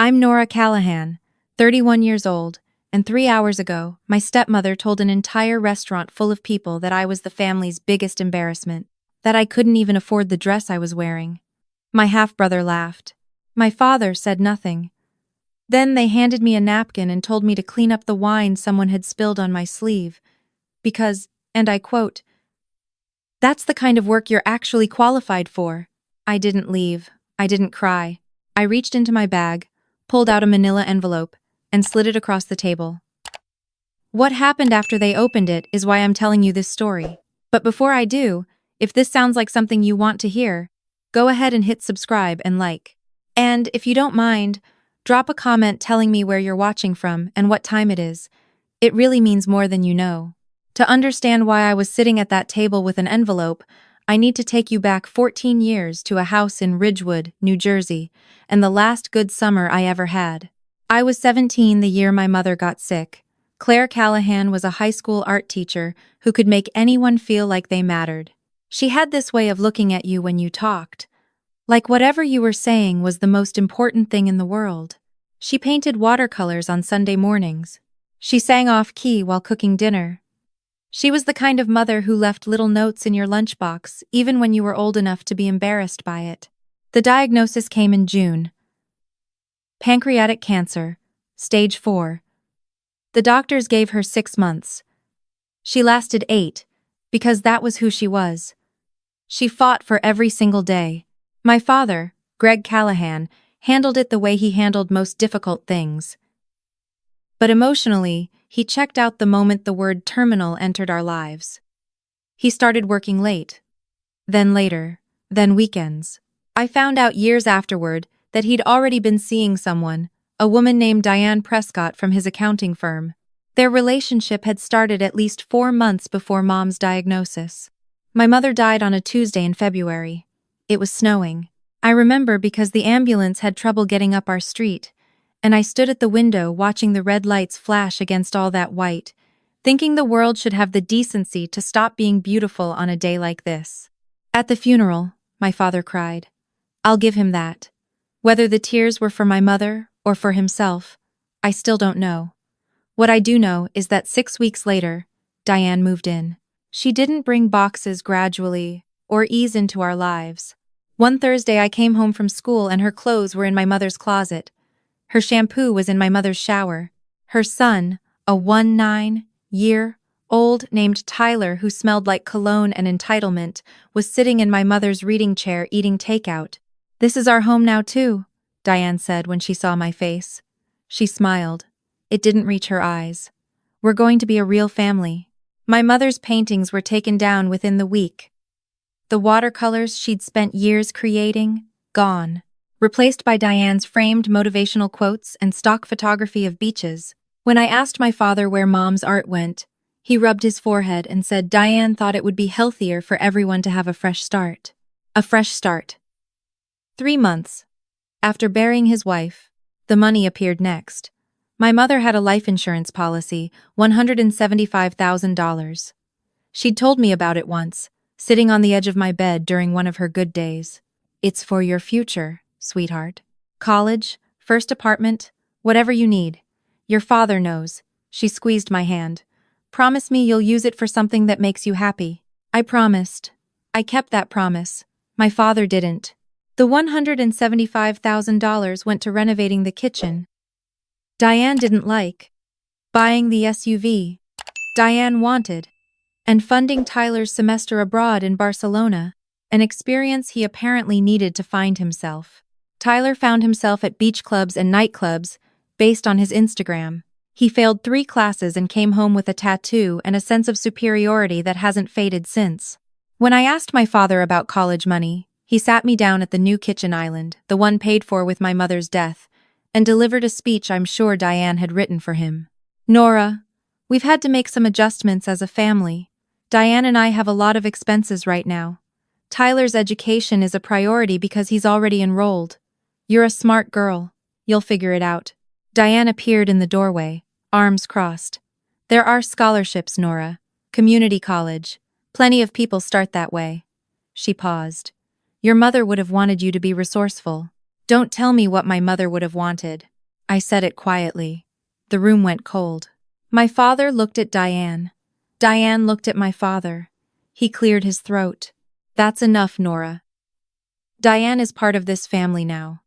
I'm Nora Callahan, 31 years old, and 3 hours ago, my stepmother told an entire restaurant full of people that I was the family's biggest embarrassment, that I couldn't even afford the dress I was wearing. My half-brother laughed. My father said nothing. Then they handed me a napkin and told me to clean up the wine someone had spilled on my sleeve, because, and I quote, "That's the kind of work you're actually qualified for." I didn't leave. I didn't cry. I reached into my bag, pulled out a manila envelope, and slid it across the table. What happened after they opened it is why I'm telling you this story. But before I do, if this sounds like something you want to hear, go ahead and hit subscribe and like. And if you don't mind, drop a comment telling me where you're watching from and what time it is. It really means more than you know. To understand why I was sitting at that table with an envelope, I need to take you back 14 years to a house in Ridgewood, New Jersey, and the last good summer I ever had. I was 17 the year my mother got sick. Claire Callahan was a high school art teacher who could make anyone feel like they mattered. She had this way of looking at you when you talked, like whatever you were saying was the most important thing in the world. She painted watercolors on Sunday mornings. She sang off-key while cooking dinner. She was the kind of mother who left little notes in your lunchbox even when you were old enough to be embarrassed by it. The diagnosis came in June. Pancreatic cancer, stage 4. The doctors gave her 6 months. She lasted 8, because that was who she was. She fought for every single day. My father, Greg Callahan, handled it the way he handled most difficult things. But emotionally, he checked out the moment the word terminal entered our lives. He started working late. Then later. Then weekends. I found out years afterward that he'd already been seeing someone, a woman named Diane Prescott from his accounting firm. Their relationship had started at least 4 months before Mom's diagnosis. My mother died on a Tuesday in February. It was snowing. I remember because the ambulance had trouble getting up our street, and I stood at the window watching the red lights flash against all that white, thinking the world should have the decency to stop being beautiful on a day like this. At the funeral, my father cried. I'll give him that. Whether the tears were for my mother or for himself, I still don't know. What I do know is that 6 weeks later, Diane moved in. She didn't bring boxes gradually or ease into our lives. One Thursday I came home from school and her clothes were in my mother's closet. Her shampoo was in my mother's shower. Her son, a 19-year-old named Tyler who smelled like cologne and entitlement, was sitting in my mother's reading chair eating takeout. "This is our home now too," Diane said when she saw my face. She smiled. It didn't reach her eyes. "We're going to be a real family." My mother's paintings were taken down within the week. The watercolors she'd spent years creating, gone. Replaced by Diane's framed motivational quotes and stock photography of beaches. When I asked my father where Mom's art went, he rubbed his forehead and said Diane thought it would be healthier for everyone to have a fresh start. A fresh start. 3 months. After burying his wife, the money appeared next. My mother had a life insurance policy, $175,000. She'd told me about it once, sitting on the edge of my bed during one of her good days. "It's for your future, sweetheart. College, first apartment, whatever you need. Your father knows." She squeezed my hand. "Promise me you'll use it for something that makes you happy." I promised. I kept that promise. My father didn't. The $175,000 went to renovating the kitchen. Diane didn't like. Buying the SUV Diane wanted. And funding Tyler's semester abroad in Barcelona, an experience he apparently needed to find himself. Tyler found himself at beach clubs and nightclubs, based on his Instagram. He failed 3 classes and came home with a tattoo and a sense of superiority that hasn't faded since. When I asked my father about college money, he sat me down at the new kitchen island, the one paid for with my mother's death, and delivered a speech I'm sure Diane had written for him. "Nora, we've had to make some adjustments as a family. Diane and I have a lot of expenses right now. Tyler's education is a priority because he's already enrolled. You're a smart girl. You'll figure it out." Diane appeared in the doorway, arms crossed. "There are scholarships, Nora. Community college. Plenty of people start that way." She paused. "Your mother would have wanted you to be resourceful." Don't tell me what my mother would have wanted. I said it quietly. The room went cold. My father looked at Diane. Diane looked at my father. He cleared his throat. That's enough, Nora. Diane is part of this family now.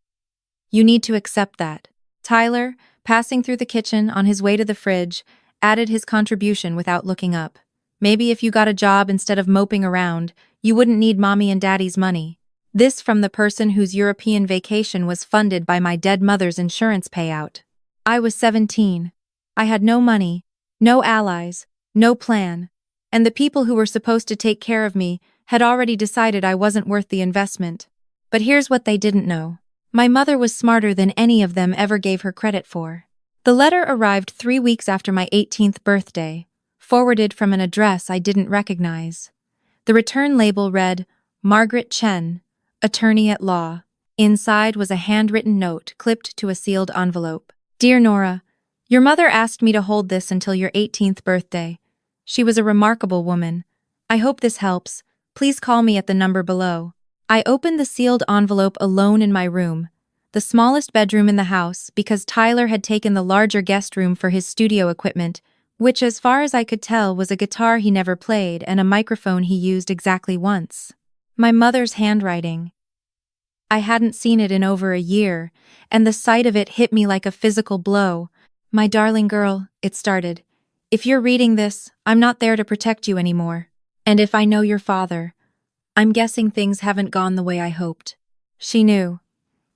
You need to accept that. Tyler, passing through the kitchen on his way to the fridge, added his contribution without looking up. Maybe if you got a job instead of moping around, you wouldn't need mommy and daddy's money. This from the person whose European vacation was funded by my dead mother's insurance payout. I was 17. I had no money, no allies, no plan, and the people who were supposed to take care of me had already decided I wasn't worth the investment. But here's what they didn't know. My mother was smarter than any of them ever gave her credit for. The letter arrived 3 weeks after my 18th birthday, forwarded from an address I didn't recognize. The return label read, Margaret Chen, attorney at law. Inside was a handwritten note clipped to a sealed envelope. Dear Nora, your mother asked me to hold this until your 18th birthday. She was a remarkable woman. I hope this helps. Please call me at the number below. I opened the sealed envelope alone in my room, the smallest bedroom in the house, because Tyler had taken the larger guest room for his studio equipment, which as far as I could tell was a guitar he never played and a microphone he used exactly once. My mother's handwriting. I hadn't seen it in over a year, and the sight of it hit me like a physical blow. My darling girl, it started. If you're reading this, I'm not there to protect you anymore. And if I know your father, I'm guessing things haven't gone the way I hoped. She knew.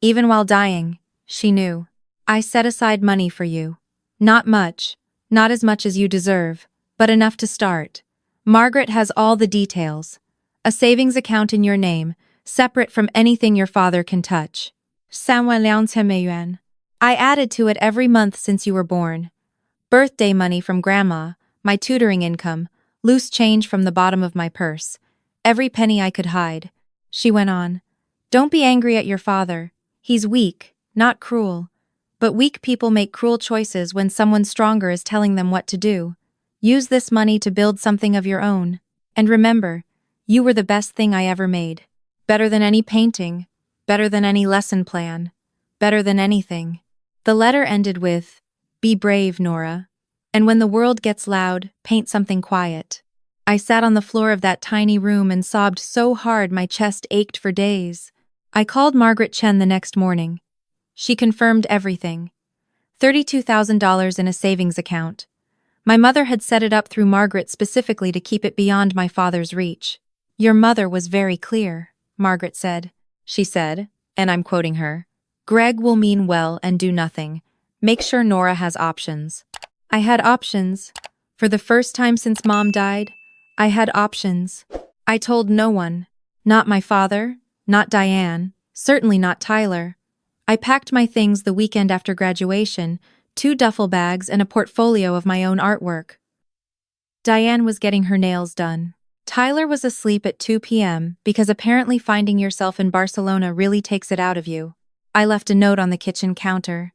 Even while dying, she knew. I set aside money for you. Not much, not as much as you deserve, but enough to start. Margaret has all the details. A savings account in your name, separate from anything your father can touch. 3,200元. I added to it every month since you were born. Birthday money from Grandma, my tutoring income, loose change from the bottom of my purse. Every penny I could hide. She went on. Don't be angry at your father. He's weak, not cruel. But weak people make cruel choices when someone stronger is telling them what to do. Use this money to build something of your own. And remember, you were the best thing I ever made. Better than any painting. Better than any lesson plan. Better than anything. The letter ended with, Be brave, Nora. And when the world gets loud, paint something quiet. I sat on the floor of that tiny room and sobbed so hard my chest ached for days. I called Margaret Chen the next morning. She confirmed everything. $32,000 in a savings account. My mother had set it up through Margaret specifically to keep it beyond my father's reach. Your mother was very clear, Margaret said. She said, and I'm quoting her, Greg will mean well and do nothing. Make sure Nora has options. I had options. For the first time since Mom died, I had options. I told no one. Not my father, not Diane, certainly not Tyler. I packed my things the weekend after graduation, 2 duffel bags and a portfolio of my own artwork. Diane was getting her nails done. Tyler was asleep at 2 p.m. because apparently finding yourself in Barcelona really takes it out of you. I left a note on the kitchen counter.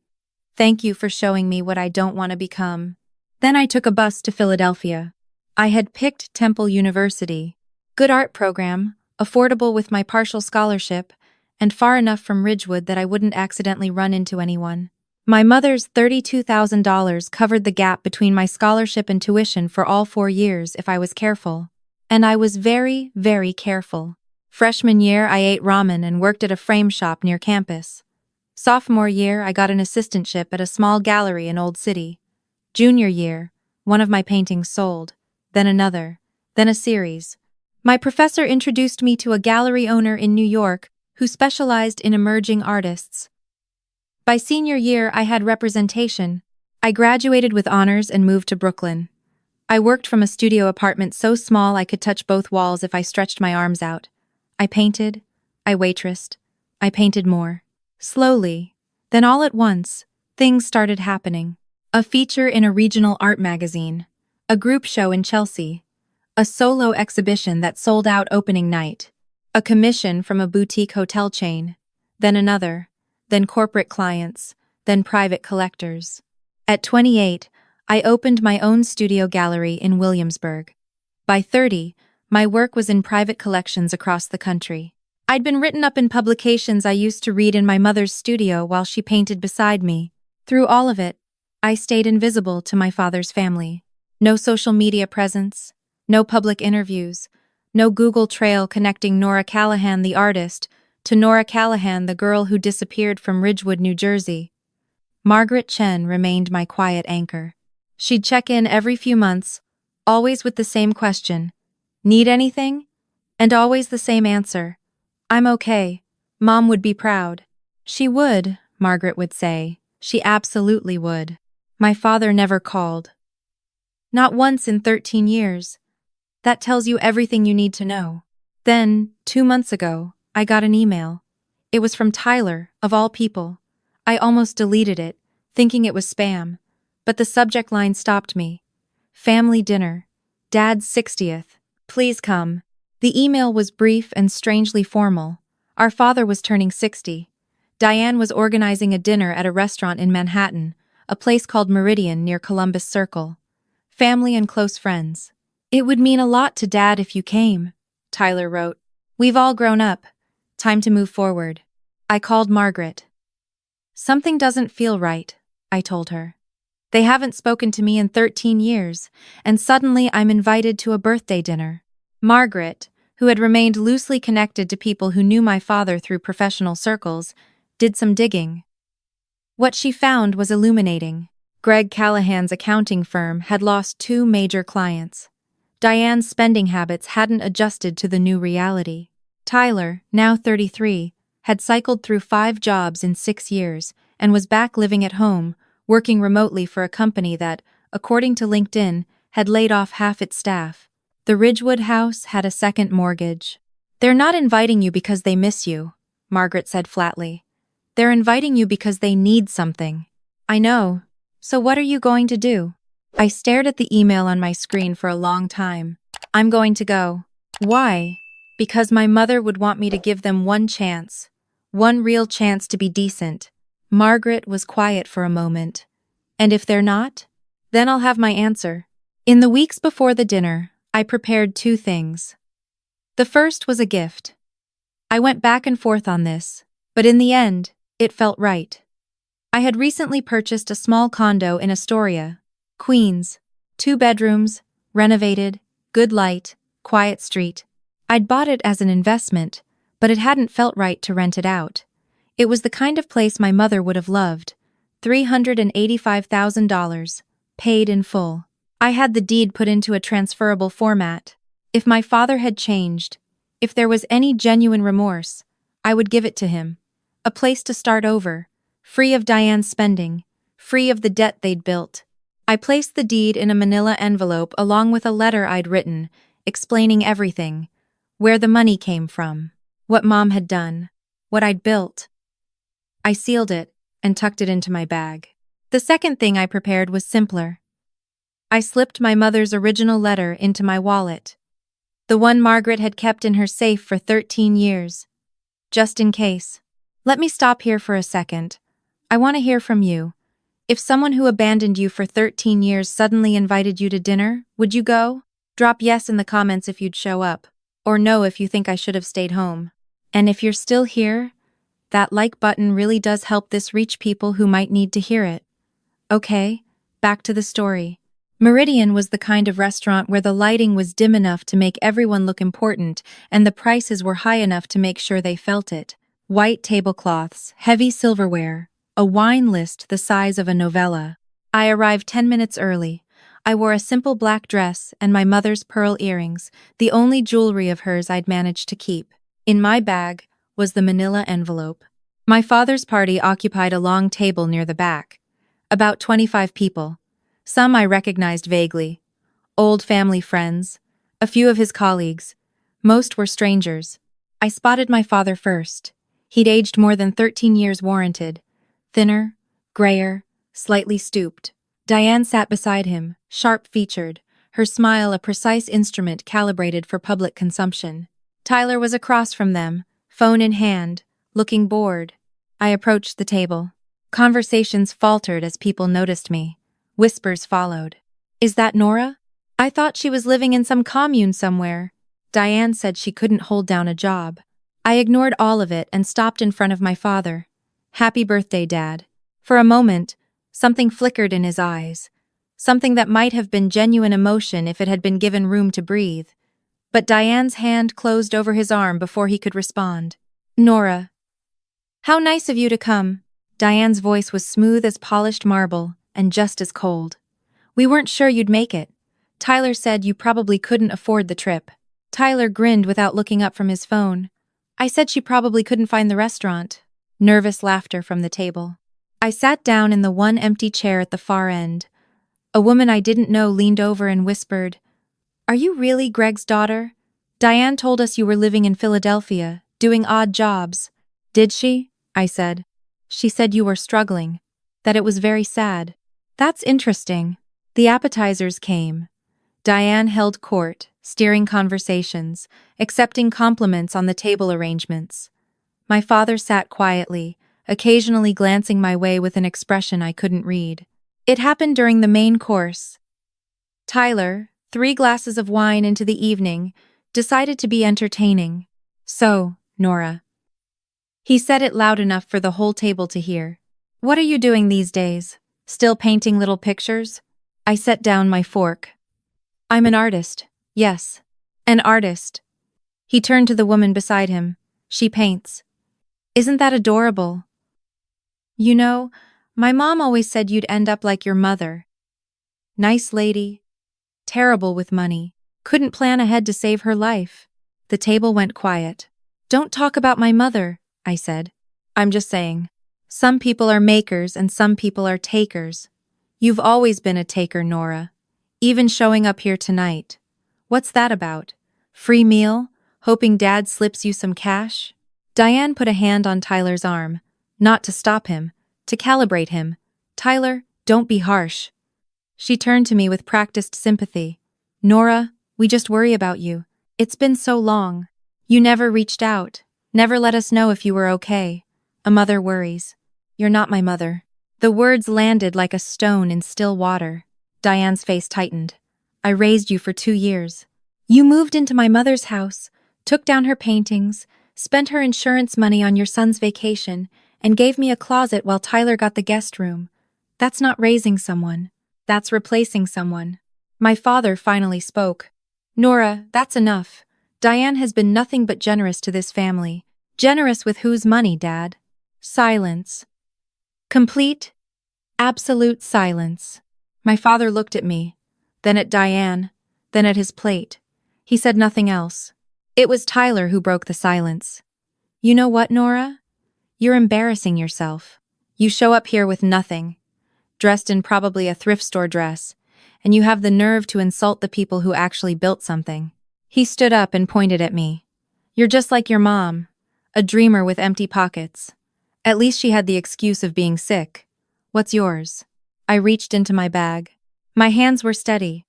Thank you for showing me what I don't want to become. Then I took a bus to Philadelphia. I had picked Temple University. Good art program, affordable with my partial scholarship, and far enough from Ridgewood that I wouldn't accidentally run into anyone. My mother's $32,000 covered the gap between my scholarship and tuition for all 4 years if I was careful. And I was very, very careful. Freshman year, I ate ramen and worked at a frame shop near campus. Sophomore year, I got an assistantship at a small gallery in Old City. Junior year, one of my paintings sold. Then another, then a series. My professor introduced me to a gallery owner in New York who specialized in emerging artists. By senior year, I had representation. I graduated with honors and moved to Brooklyn. I worked from a studio apartment so small I could touch both walls if I stretched my arms out. I painted, I waitressed, I painted more. Slowly, then all at once, things started happening. A feature in a regional art magazine. A group show in Chelsea. A solo exhibition that sold out opening night. A commission from a boutique hotel chain. Then another. Then corporate clients. Then private collectors. At 28, I opened my own studio gallery in Williamsburg. By 30, my work was in private collections across the country. I'd been written up in publications I used to read in my mother's studio while she painted beside me. Through all of it, I stayed invisible to my father's family. No social media presence, no public interviews, no Google trail connecting Nora Callahan, the artist, to Nora Callahan, the girl who disappeared from Ridgewood, New Jersey. Margaret Chen remained my quiet anchor. She'd check in every few months, always with the same question, "Need anything?" And always the same answer, "I'm okay. Mom would be proud." She would, Margaret would say. She absolutely would. My father never called. Not once in 13 years. That tells you everything you need to know. Then, 2 months ago, I got an email. It was from Tyler, of all people. I almost deleted it, thinking it was spam. But the subject line stopped me. Family dinner. Dad's 60th. Please come. The email was brief and strangely formal. Our father was turning 60. Diane was organizing a dinner at a restaurant in Manhattan, a place called Meridian near Columbus Circle. Family and close friends. "It would mean a lot to Dad if you came," Tyler wrote. "We've all grown up. Time to move forward." I called Margaret. "Something doesn't feel right," I told her. "They haven't spoken to me in 13 years, and suddenly I'm invited to a birthday dinner." Margaret, who had remained loosely connected to people who knew my father through professional circles, did some digging. What she found was illuminating. Greg Callahan's accounting firm had lost 2 major clients. Diane's spending habits hadn't adjusted to the new reality. Tyler, now 33, had cycled through 5 jobs in 6 years and was back living at home, working remotely for a company that, according to LinkedIn, had laid off half its staff. The Ridgewood house had a second mortgage. "They're not inviting you because they miss you," Margaret said flatly. "They're inviting you because they need something." "I know. So what are you going to do?" I stared at the email on my screen for a long time. "I'm going to go." "Why?" "Because my mother would want me to give them one chance. One real chance to be decent." Margaret was quiet for a moment. "And if they're not? Then I'll have my answer." In the weeks before the dinner, I prepared 2 things. The first was a gift. I went back and forth on this, but in the end, it felt right. I had recently purchased a small condo in Astoria, Queens, 2 bedrooms, renovated, good light, quiet street. I'd bought it as an investment, but it hadn't felt right to rent it out. It was the kind of place my mother would have loved. $385,000, paid in full. I had the deed put into a transferable format. If my father had changed, if there was any genuine remorse, I would give it to him. A place to start over, free of Diane's spending, free of the debt they'd built. I placed the deed in a manila envelope along with a letter I'd written, explaining everything. Where the money came from, what Mom had done, what I'd built. I sealed it and tucked it into my bag. The second thing I prepared was simpler. I slipped my mother's original letter into my wallet. The one Margaret had kept in her safe for 13 years. Just in case. Let me stop here for a second. I want to hear from you. If someone who abandoned you for 13 years suddenly invited you to dinner, would you go? Drop yes in the comments if you'd show up, or no if you think I should have stayed home. And if you're still here, that like button really does help this reach people who might need to hear it. Okay, back to the story. Meridian was the kind of restaurant where the lighting was dim enough to make everyone look important and the prices were high enough to make sure they felt it. White tablecloths, heavy silverware, a wine list the size of a novella. I arrived 10 minutes early. I wore a simple black dress and my mother's pearl earrings, the only jewelry of hers I'd managed to keep. In my bag was the manila envelope. My father's party occupied a long table near the back. About 25 people. Some I recognized vaguely. Old family friends. A few of his colleagues. Most were strangers. I spotted my father first. He'd aged more than 13 years warranted. Thinner, grayer, slightly stooped. Diane sat beside him, sharp-featured, her smile a precise instrument calibrated for public consumption. Tyler was across from them, phone in hand, looking bored. I approached the table. Conversations faltered as people noticed me. Whispers followed. "Is that Nora? I thought she was living in some commune somewhere." Diane said she couldn't hold down a job. I ignored all of it and stopped in front of my father. "Happy birthday, Dad." For a moment, Something flickered in his eyes. Something that might have been genuine emotion if it had been given room to breathe. But Diane's hand closed over his arm before he could respond. Nora. How nice of you to come. Diane's voice was smooth as polished marble and just as cold. We weren't sure you'd make it. Tyler said you probably couldn't afford the trip. Tyler grinned without looking up from his phone. I said she probably couldn't find the restaurant. Nervous laughter from the table. I sat down in the one empty chair at the far end. A woman I didn't know leaned over and whispered, Are you really Greg's daughter? Diane told us you were living in Philadelphia, doing odd jobs. Did she? I said. She said you were struggling. That it was very sad. That's interesting. The appetizers came. Diane held court, steering conversations, accepting compliments on the table arrangements. My father sat quietly, occasionally glancing my way with an expression I couldn't read. It happened during the main course. Tyler, 3 glasses of wine into the evening, decided to be entertaining. So, Nora. He said it loud enough for the whole table to hear. What are you doing these days? Still painting little pictures? I set down my fork. I'm an artist. Yes. An artist. He turned to the woman beside him. She paints. Isn't that adorable? You know, my mom always said you'd end up like your mother. Nice lady. Terrible with money. Couldn't plan ahead to save her life. The table went quiet. Don't talk about my mother, I said. I'm just saying. Some people are makers and some people are takers. You've always been a taker, Nora. Even showing up here tonight. What's that about? Free meal? Hoping Dad slips you some cash? Diane put a hand on Tyler's arm. Not to stop him, to calibrate him. Tyler, don't be harsh. She turned to me with practiced sympathy. Nora, we just worry about you. It's been so long. You never reached out, never let us know if you were okay. A mother worries. You're not my mother. The words landed like a stone in still water. Diane's face tightened. I raised you for 2 years. You moved into my mother's house, took down her paintings, spent her insurance money on your son's vacation, and gave me a closet while Tyler got the guest room. That's not raising someone. That's replacing someone. My father finally spoke. Nora, that's enough. Diane has been nothing but generous to this family. Generous with whose money, Dad? Silence. Complete, absolute silence. My father looked at me, then at Diane, then at his plate. He said nothing else. It was Tyler who broke the silence. You know what, Nora? You're embarrassing yourself. You show up here with nothing, dressed in probably a thrift store dress, and you have the nerve to insult the people who actually built something. He stood up and pointed at me. You're just like your mom, a dreamer with empty pockets. At least she had the excuse of being sick. What's yours? I reached into my bag. My hands were steady.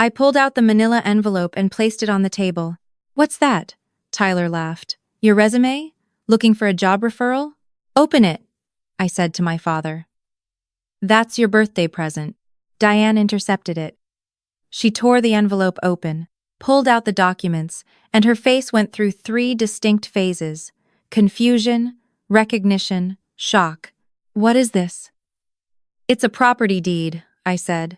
I pulled out the manila envelope and placed it on the table. What's that? Tyler laughed. Your resume? Looking for a job referral? Open it, I said to my father. That's your birthday present. Diane intercepted it. She tore the envelope open, pulled out the documents, and her face went through 3 distinct phases: confusion, recognition, shock. What is this? It's a property deed, I said.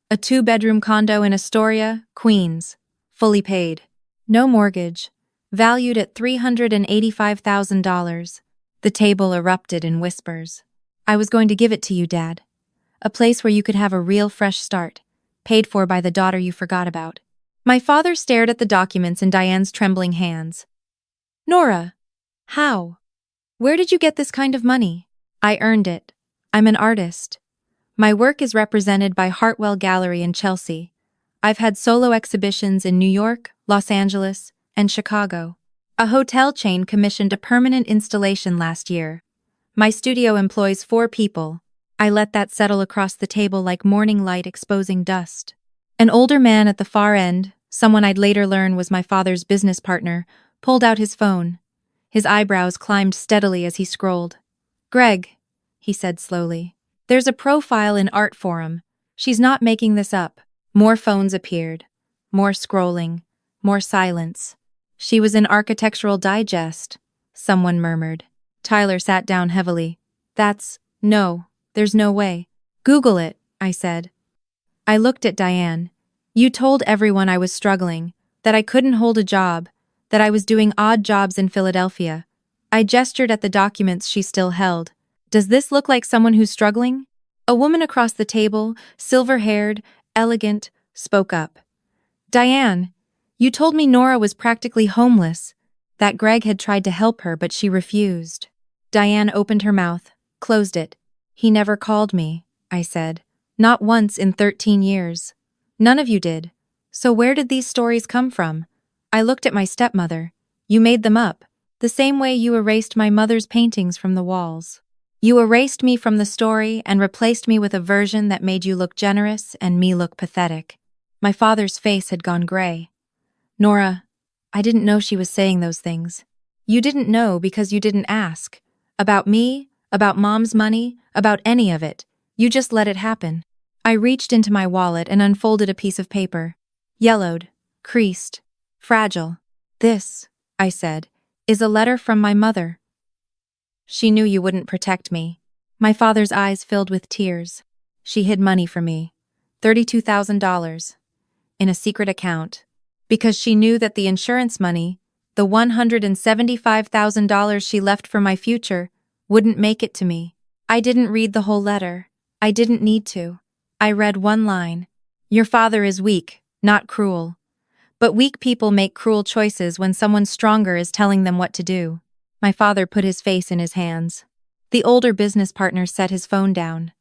A 2-bedroom condo in Astoria, Queens. Fully paid. No mortgage. Valued at $385,000. The table erupted in whispers. I was going to give it to you, Dad. A place where you could have a real fresh start, paid for by the daughter you forgot about. My father stared at the documents in Diane's trembling hands. Nora, how? Where did you get this kind of money? I earned it. I'm an artist. My work is represented by Hartwell Gallery in Chelsea. I've had solo exhibitions in New York, Los Angeles, and Chicago. A hotel chain commissioned a permanent installation last year. My studio employs 4 people. I let that settle across the table like morning light exposing dust. An older man at the far end, someone I'd later learn was my father's business partner, pulled out his phone. His eyebrows climbed steadily as he scrolled. Greg, he said slowly. There's a profile in Art Forum. She's not making this up. More phones appeared. More scrolling. More silence. She was in Architectural Digest, someone murmured. Tyler sat down heavily. No, there's no way. Google it, I said. I looked at Diane. You told everyone I was struggling, that I couldn't hold a job, that I was doing odd jobs in Philadelphia. I gestured at the documents she still held. Does this look like someone who's struggling? A woman across the table, silver-haired, elegant, spoke up. Diane, you told me Nora was practically homeless, that Greg had tried to help her but she refused. Diane opened her mouth, closed it. He never called me, I said. Not once in 13 years. None of you did. So where did these stories come from? I looked at my stepmother. You made them up, the same way you erased my mother's paintings from the walls. You erased me from the story and replaced me with a version that made you look generous and me look pathetic. My father's face had gone gray. Nora, I didn't know she was saying those things. You didn't know because you didn't ask. About me, about Mom's money, about any of it. You just let it happen. I reached into my wallet and unfolded a piece of paper. Yellowed, creased, fragile. This, I said, is a letter from my mother. She knew you wouldn't protect me. My father's eyes filled with tears. She hid money from me. $32,000. In a secret account. Because she knew that the insurance money, the $175,000 she left for my future, wouldn't make it to me. I didn't read the whole letter. I didn't need to. I read one line. Your father is weak, not cruel. But weak people make cruel choices when someone stronger is telling them what to do. My father put his face in his hands. The older business partner set his phone down.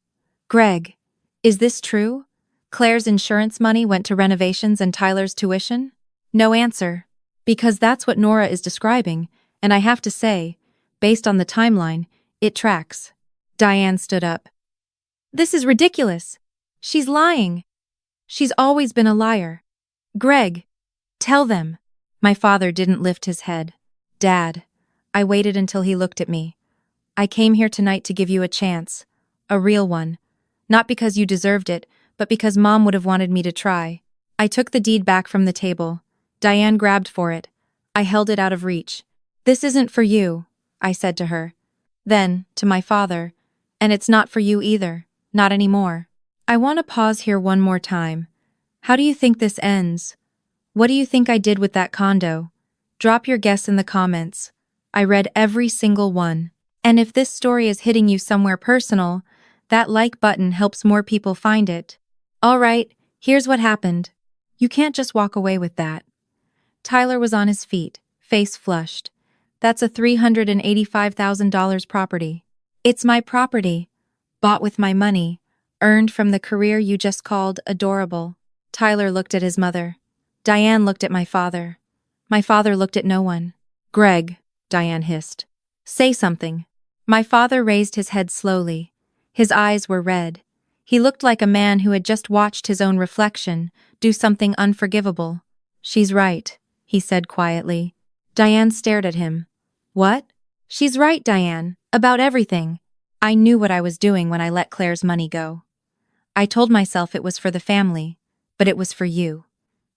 Greg, is this true? Claire's insurance money went to renovations and Tyler's tuition? No answer. Because that's what Nora is describing, and I have to say, based on the timeline, it tracks. Diane stood up. This is ridiculous. She's lying. She's always been a liar. Greg, tell them. My father didn't lift his head. Dad, I waited until he looked at me. I came here tonight to give you a chance. A real one. Not because you deserved it, but because Mom would have wanted me to try. I took the deed back from the table. Diane grabbed for it. I held it out of reach. This isn't for you, I said to her. Then, to my father, and it's not for you either, not anymore. I want to pause here one more time. How do you think this ends? What do you think I did with that condo? Drop your guess in the comments. I read every single one. And if this story is hitting you somewhere personal, that like button helps more people find it. All right, here's what happened. You can't just walk away with that. Tyler was on his feet, face flushed. That's a $385,000 property. It's my property. Bought with my money. Earned from the career you just called adorable. Tyler looked at his mother. Diane looked at my father. My father looked at no one. Greg, Diane hissed. Say something. My father raised his head slowly. His eyes were red. He looked like a man who had just watched his own reflection do something unforgivable. She's right, he said quietly. Diane stared at him. What? She's right, Diane, about everything. I knew what I was doing when I let Claire's money go. I told myself it was for the family, but it was for you.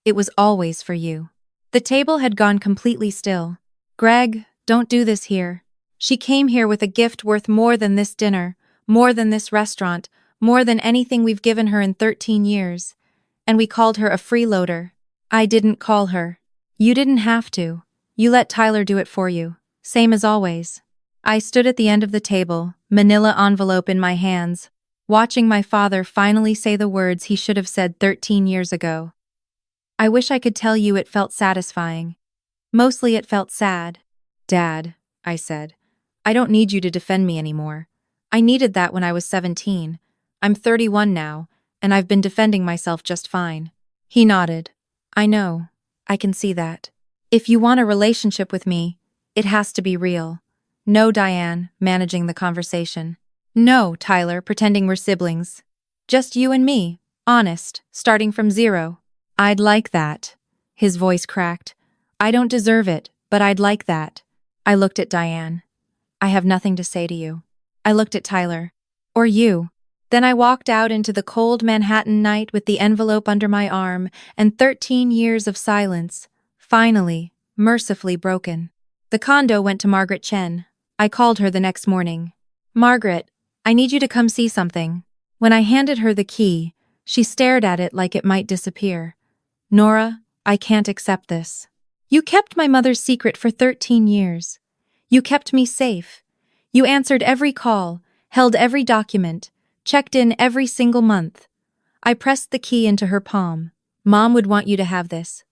It was always for you. The table had gone completely still. Greg, don't do this here. She came here with a gift worth more than this dinner, more than this restaurant, more than anything we've given her in 13 years. And we called her a freeloader. I didn't call her. You didn't have to. You let Tyler do it for you. Same as always. I stood at the end of the table, manila envelope in my hands, watching my father finally say the words he should have said 13 years ago. I wish I could tell you it felt satisfying. Mostly it felt sad. Dad, I said, I don't need you to defend me anymore. I needed that when I was 17. I'm 31 now, and I've been defending myself just fine. He nodded. I know. I can see that. If you want a relationship with me, it has to be real. No, Diane, managing the conversation. No, Tyler, pretending we're siblings. Just you and me, honest, starting from zero. I'd like that. His voice cracked. I don't deserve it, but I'd like that. I looked at Diane. I have nothing to say to you. I looked at Tyler. Or you. Then I walked out into the cold Manhattan night with the envelope under my arm and 13 years of silence, finally, mercifully broken. The condo went to Margaret Chen. I called her the next morning. Margaret, I need you to come see something. When I handed her the key, she stared at it like it might disappear. Nora, I can't accept this. You kept my mother's secret for 13 years. You kept me safe. You answered every call, held every document, checked in every single month. I pressed the key into her palm. Mom would want you to have this.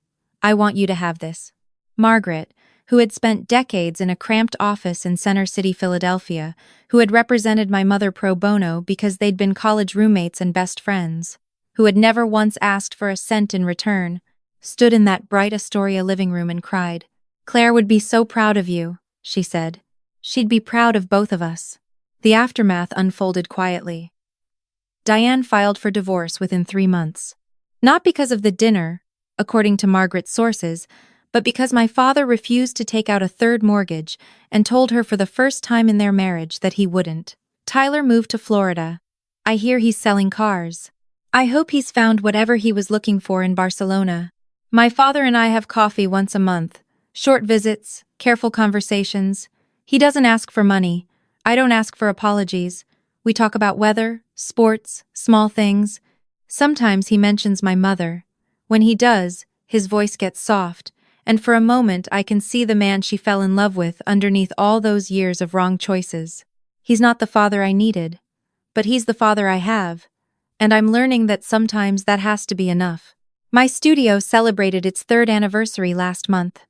I want you to have this. Margaret, who had spent decades in a cramped office in Center City, Philadelphia, who had represented my mother pro bono because they'd been college roommates and best friends, who had never once asked for a cent in return, stood in that bright Astoria living room and cried. Claire would be so proud of you, she said. She'd be proud of both of us. The aftermath unfolded quietly. Diane filed for divorce within 3 months. Not because of the dinner, according to Margaret's sources, but because my father refused to take out a third mortgage and told her for the first time in their marriage that he wouldn't. Tyler moved to Florida. I hear he's selling cars. I hope he's found whatever he was looking for in Barcelona. My father and I have coffee once a month. Short visits, careful conversations. He doesn't ask for money. I don't ask for apologies. We talk about weather, sports, small things. Sometimes he mentions my mother. When he does, his voice gets soft, and for a moment I can see the man she fell in love with underneath all those years of wrong choices. He's not the father I needed, but he's the father I have, and I'm learning that sometimes that has to be enough. My studio celebrated its 3rd anniversary last month.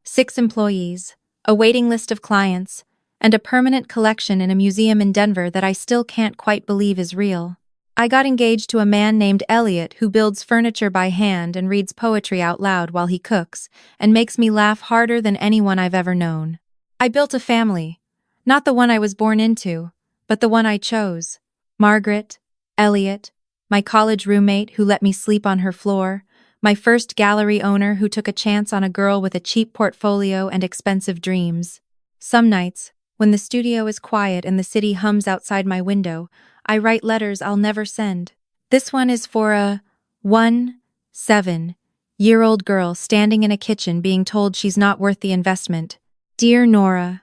6 employees, a waiting list of clients, and a permanent collection in a museum in Denver that I still can't quite believe is real. I got engaged to a man named Elliot who builds furniture by hand and reads poetry out loud while he cooks, and makes me laugh harder than anyone I've ever known. I built a family, not the one I was born into, but the one I chose. Margaret, Elliot, my college roommate who let me sleep on her floor, my first gallery owner who took a chance on a girl with a cheap portfolio and expensive dreams. Some nights, when the studio is quiet and the city hums outside my window, I write letters I'll never send. This one is for a 7-year-old girl standing in a kitchen being told she's not worth the investment. Dear Nora,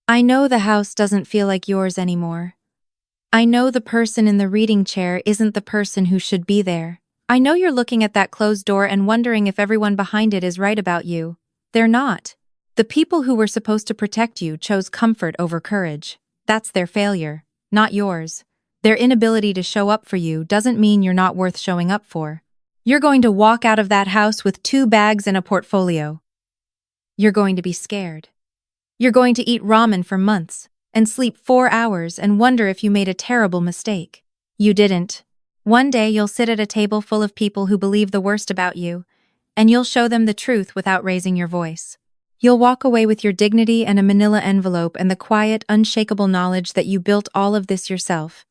I know the house doesn't feel like yours anymore. I know the person in the reading chair isn't the person who should be there. I know you're looking at that closed door and wondering if everyone behind it is right about you. They're not. The people who were supposed to protect you chose comfort over courage. That's their failure, not yours. Their inability to show up for you doesn't mean you're not worth showing up for. You're going to walk out of that house with 2 bags and a portfolio. You're going to be scared. You're going to eat ramen for months and sleep 4 hours and wonder if you made a terrible mistake. You didn't. One day you'll sit at a table full of people who believe the worst about you, and you'll show them the truth without raising your voice. You'll walk away with your dignity and a manila envelope and the quiet, unshakable knowledge that you built all of this yourself.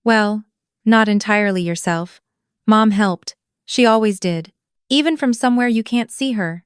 Well, not entirely yourself. Mom helped. She always did. Even from somewhere you can't see her.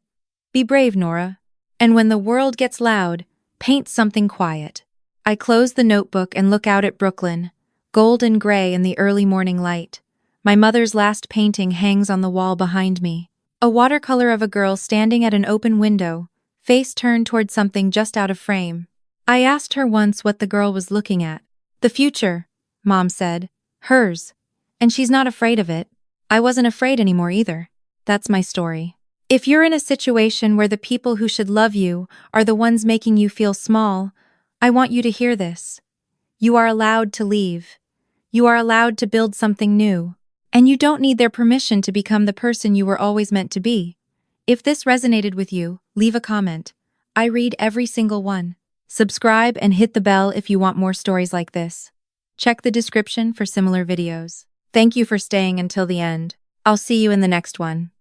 Be brave, Nora. And when the world gets loud, paint something quiet. I close the notebook and look out at Brooklyn, gold and gray in the early morning light. My mother's last painting hangs on the wall behind me. A watercolor of a girl standing at an open window, face turned toward something just out of frame. I asked her once what the girl was looking at. The future, Mom said. Hers. And she's not afraid of it. I wasn't afraid anymore either. That's my story. If you're in a situation where the people who should love you are the ones making you feel small, I want you to hear this. You are allowed to leave. You are allowed to build something new. And you don't need their permission to become the person you were always meant to be. If this resonated with you, leave a comment. I read every single one. Subscribe and hit the bell if you want more stories like this. Check the description for similar videos. Thank you for staying until the end. I'll see you in the next one.